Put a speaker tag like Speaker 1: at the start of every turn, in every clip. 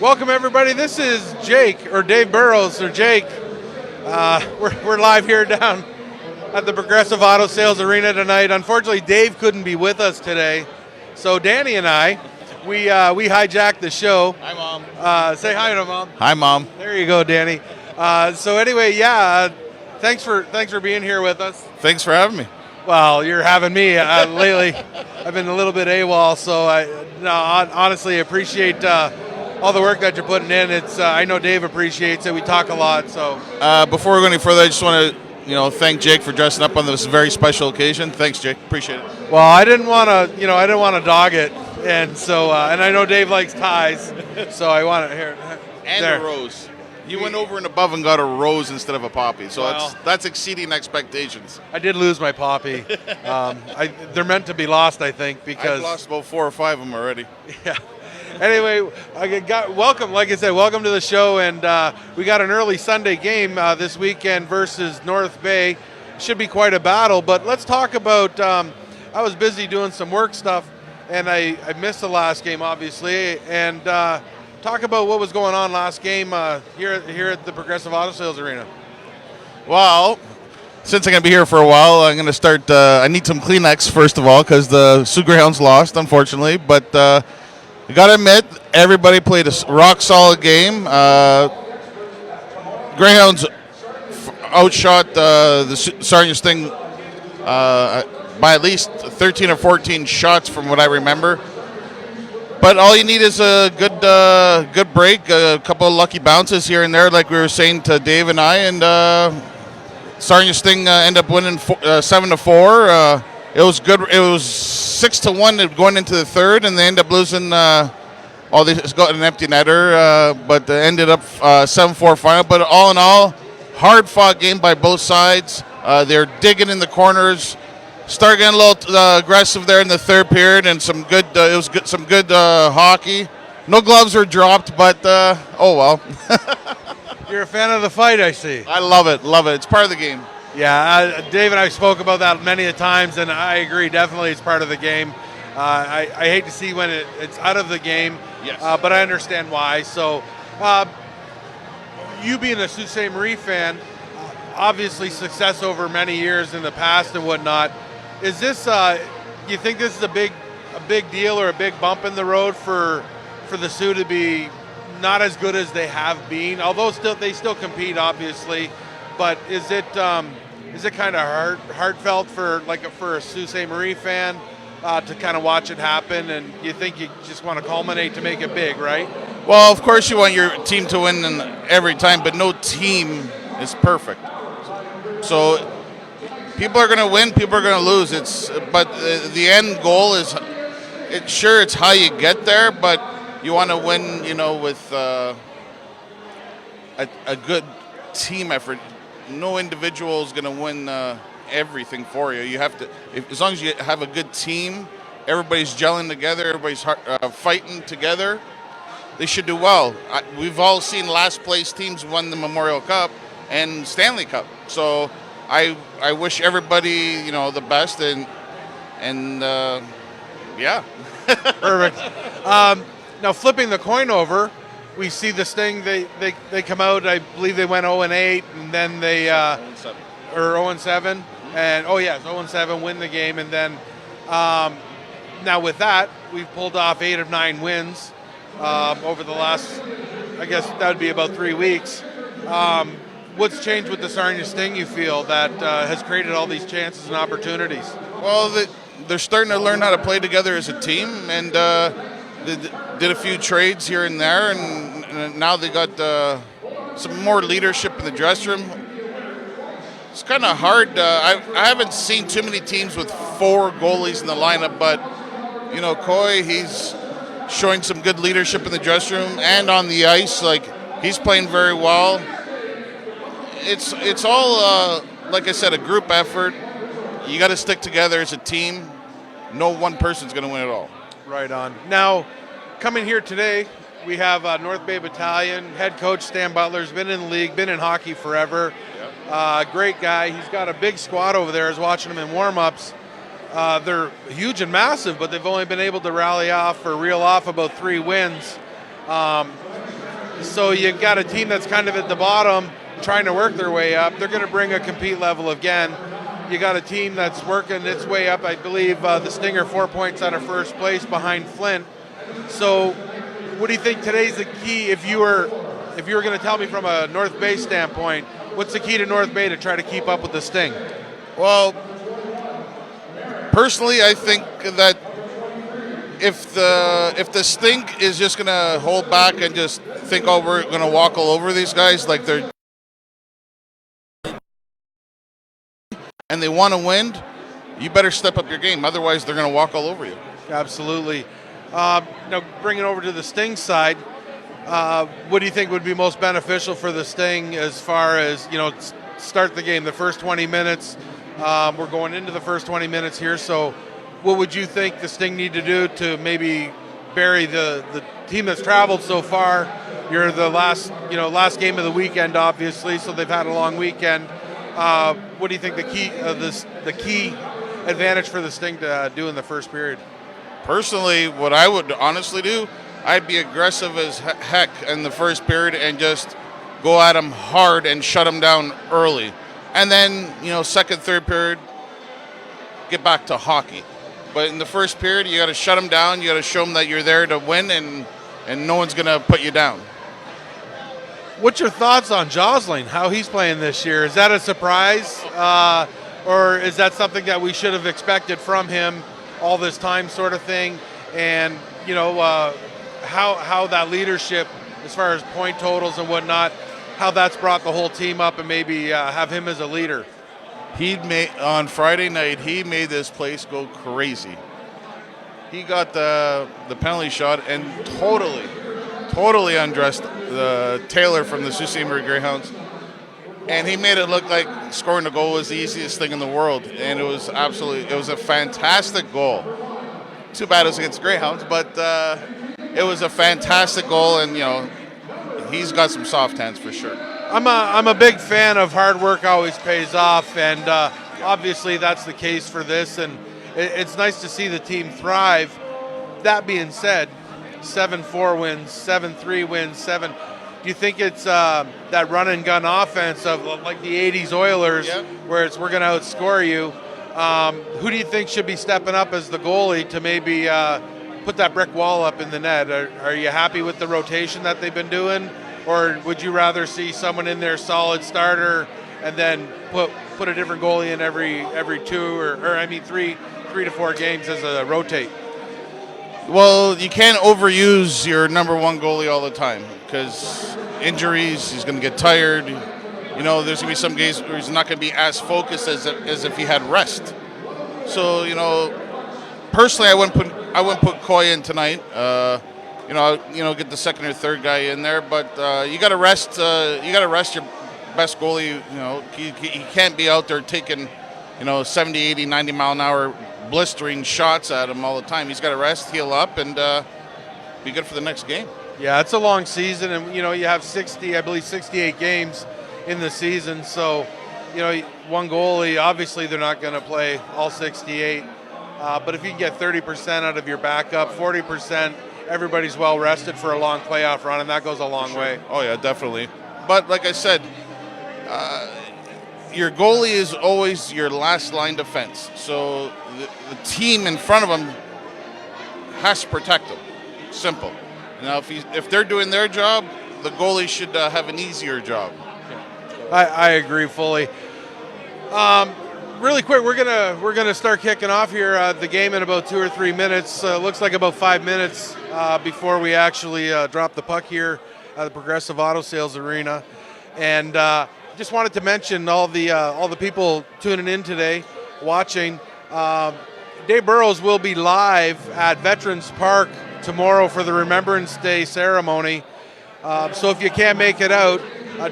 Speaker 1: Welcome, everybody. This is Jake, or Dave Burrows, or Jake. We're live here down at the Progressive Auto Sales Arena tonight. Unfortunately, Dave couldn't be with us today, so Danny and I, we hijacked the show.
Speaker 2: Hi, Mom.
Speaker 1: Say hi to Mom.
Speaker 2: Hi, Mom.
Speaker 1: There you go, Danny. So anyway, thanks for being here with us.
Speaker 2: Thanks for having me.
Speaker 1: Well, you're having me. Lately, I've been a little bit AWOL, so honestly appreciate all the work that you're putting in. I know Dave appreciates it. We talk a lot. So
Speaker 2: before we go any further, I just want to thank Jake for dressing up on this very special occasion. Thanks, Jake. Appreciate it.
Speaker 1: Well, I didn't want to dog it, and so and I know Dave likes ties, so I want to hear
Speaker 2: And
Speaker 1: there.
Speaker 2: a rose. You went over and above and got a rose instead of a poppy, so
Speaker 1: Well,
Speaker 2: that's exceeding expectations.
Speaker 1: I did lose my poppy. They're meant to be lost, I think, because
Speaker 2: I've lost about 4 or 5 of them already.
Speaker 1: Yeah. Anyway, welcome. Like I said, welcome to the show, and we got an early Sunday game this weekend versus North Bay. Should be quite a battle. But let's talk about. I was busy doing some work stuff, and I missed the last game, obviously, and talk about what was going on last game here at the Progressive Auto Sales Arena.
Speaker 2: Well, since I'm going to be here for a while, I'm going to start. I need some Kleenex first of all because the Sioux Greyhounds lost, unfortunately. But I got to admit, everybody played a rock solid game. Greyhounds outshot the Sarnia Sting by at least 13 or 14 shots from what I remember. But all you need is a good break, a couple of lucky bounces here and there, like we were saying to Dave and I, and Sarnia Sting ended up winning 7-4. It was good. It was 6-1 going into the third, and they ended up losing. They just got an empty netter, but they ended up 7-4 final. But all in all, hard-fought game by both sides. They're digging in the corners. Started getting a little aggressive there in the third period, and some good. It was good, some good hockey. No gloves were dropped, but oh well.
Speaker 1: You're a fan of the fight, I see.
Speaker 2: I love it. It's part of the game.
Speaker 1: Yeah, Dave and I spoke about that many a times, and I agree. Definitely, it's part of the game. I hate to see when it's out of the game,
Speaker 2: yes.
Speaker 1: But I understand why. So, you being a Sault Ste. Marie fan, obviously success over many years in the past and whatnot. Is this? You think this is a big deal or a big bump in the road for the Sioux to be not as good as they have been? Although they still compete, obviously. But is it kind of heartfelt for a Sault Ste. Marie fan to kind of watch it happen, and you think you just want to culminate to make it big, right?
Speaker 2: Well, of course you want your team to win every time, but no team is perfect. So people are going to win, people are going to lose. But the end goal is, it's how you get there, but you want to win, with a good team effort. No individual is going to win everything for you. You have to, as long as you have a good team, everybody's gelling together, everybody's fighting together, they should do well. We've all seen last place teams won the Memorial Cup and Stanley Cup. So I wish everybody, the best, and yeah.
Speaker 1: Perfect. Now flipping the coin over, we see this thing. They come out. I believe they went 0-8, and then they
Speaker 2: 0-7.
Speaker 1: Or 0-7, and 0-7, win the game, and then now with that, we've pulled off 8 of 9 wins over the last. I guess that would be about 3 weeks. What's changed with the Sarnia Sting, you feel, that has created all these chances and opportunities?
Speaker 2: Well, they're starting to learn how to play together as a team, and they did a few trades here and there, and now they got some more leadership in the dressing room. It's kind of hard. I haven't seen too many teams with 4 goalies in the lineup, but, Coy, he's showing some good leadership in the dressing room and on the ice. He's playing very well. It's all, like I said, a group effort. You got to stick together as a team. No one person's going to win it all.
Speaker 1: Right on. Now, coming here today, we have North Bay Battalion. Head coach Stan Butler's been in the league, been in hockey forever. Yep. Great guy. He's got a big squad over there. I was watching him in warm-ups. They're huge and massive, but they've only been able to reel off about 3 wins. So you've got a team that's kind of at the bottom trying to work their way up. They're going to bring a compete level again. You got a team that's working its way up. I believe the Stinger 4 points out of first place behind Flint. So what do you think today's the key? If you were going to tell me from a North Bay standpoint, what's the key to North Bay to try to keep up with the Sting?
Speaker 2: Well, personally, I think that if the Sting is just going to hold back and just think, oh, we're going to walk all over these guys like they're, and they want to win, you better step up your game. Otherwise, they're going to walk all over you.
Speaker 1: Absolutely. Now, bringing over to the Sting side, what do you think would be most beneficial for the Sting as far as, start the game, the first 20 minutes? We're going into the first 20 minutes here, so what would you think the Sting need to do to maybe bury the team that's traveled so far? You're the last game of the weekend, obviously, so they've had a long weekend. What do you think the key advantage for the Sting to do in the first period?
Speaker 2: Personally, what I would honestly do, I'd be aggressive as heck in the first period and just go at them hard and shut them down early. And then, second, third period, get back to hockey. But in the first period, you got to shut them down. You got to show them that you're there to win, and no one's going to put you down.
Speaker 1: What's your thoughts on Josling, how he's playing this year? Is that a surprise, or is that something that we should have expected from him all this time sort of thing? And, how that leadership, as far as point totals and whatnot, how that's brought the whole team up and maybe have him as a leader.
Speaker 2: On Friday night, he made this place go crazy. He got the penalty shot and totally undressed the Taylor from the Sault Ste. Marie Greyhounds, and he made it look like scoring a goal was the easiest thing in the world, and it was a fantastic goal. Too bad it was against Greyhounds, but it was a fantastic goal, and he's got some soft hands for sure.
Speaker 1: I'm a big fan of hard work always pays off, and obviously that's the case for this, and it's nice to see the team thrive. That being said, 7-4 wins, 7-3 wins, do you think it's that run and gun offense of like the 80s Oilers,
Speaker 2: yep,
Speaker 1: where we're going to outscore you? Who do you think should be stepping up as the goalie to maybe put that brick wall up in the net? Are you happy with the rotation that they've been doing, or would you rather see someone in there solid starter and then put a different goalie in every three to four games as a rotate?
Speaker 2: Well, you can't overuse your number one goalie all the time because injuries, he's going to get tired. There's going to be some games where he's not going to be as focused as if he had rest. So, personally, I wouldn't put Coy in tonight. Get the second or third guy in there, but you got to rest. You got to rest your best goalie. He can't be out there taking 70, 80, 90 mile an hour blistering shots at him all the time. He's got to rest, heal up, and be good for the next game.
Speaker 1: Yeah, it's a long season, and you have 68 games in the season. So, one goalie, obviously they're not going to play all 68. But if you can get 30% out of your backup, 40%, everybody's well rested for a long playoff run, and that goes a long way.
Speaker 2: Oh yeah, definitely. But like I said, your goalie is always your last line defense. So the team in front of him has to protect him. Simple. Now, if they're doing their job, the goalie should have an easier job.
Speaker 1: I agree fully. Really quick, we're gonna start kicking off here the game in about 2 or 3 minutes. Looks like about 5 minutes before we actually drop the puck here at the Progressive Auto Sales Arena, and just wanted to mention all the people tuning in today, watching. Dave Burrows will be live at Veterans Park tomorrow for the Remembrance Day ceremony. So if you can't make it out,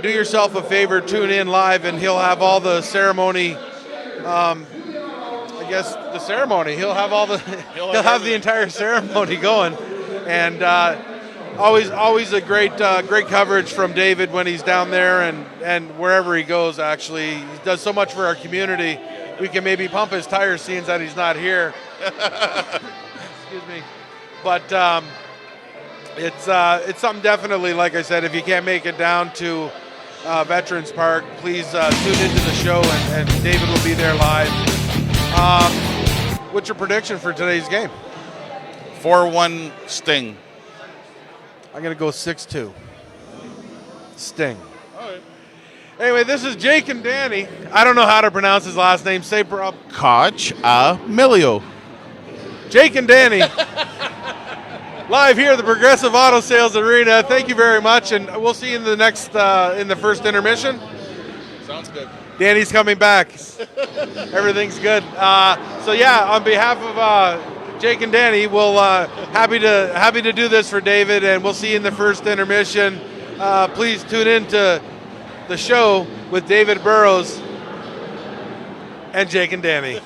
Speaker 1: do yourself a favor, tune in live, and he'll have all the ceremony. I guess the ceremony. He'll have the entire ceremony going, and always a great coverage from David when he's down there and wherever he goes. Actually, he does so much for our community. We can maybe pump his tires, seeing that he's not here. Excuse me, but It's something definitely, like I said, if you can't make it down to Veterans Park, please tune into the show, and David will be there live. What's your prediction for today's game?
Speaker 2: 4-1 Sting.
Speaker 1: I'm going to go 6-2. Sting. Anyway, this is Jake and Danny. I don't know how to pronounce his last name. Say
Speaker 2: Coccomigilio.
Speaker 1: Jake and Danny. Live here at the Progressive Auto Sales Arena. Thank you very much, and we'll see you in the next, in the first intermission.
Speaker 2: Sounds good.
Speaker 1: Danny's coming back. Everything's good. So yeah, on behalf of Jake and Danny, we'll happy to do this for David, and we'll see you in the first intermission. Please tune in to the show with David Burrows and Jake and Danny.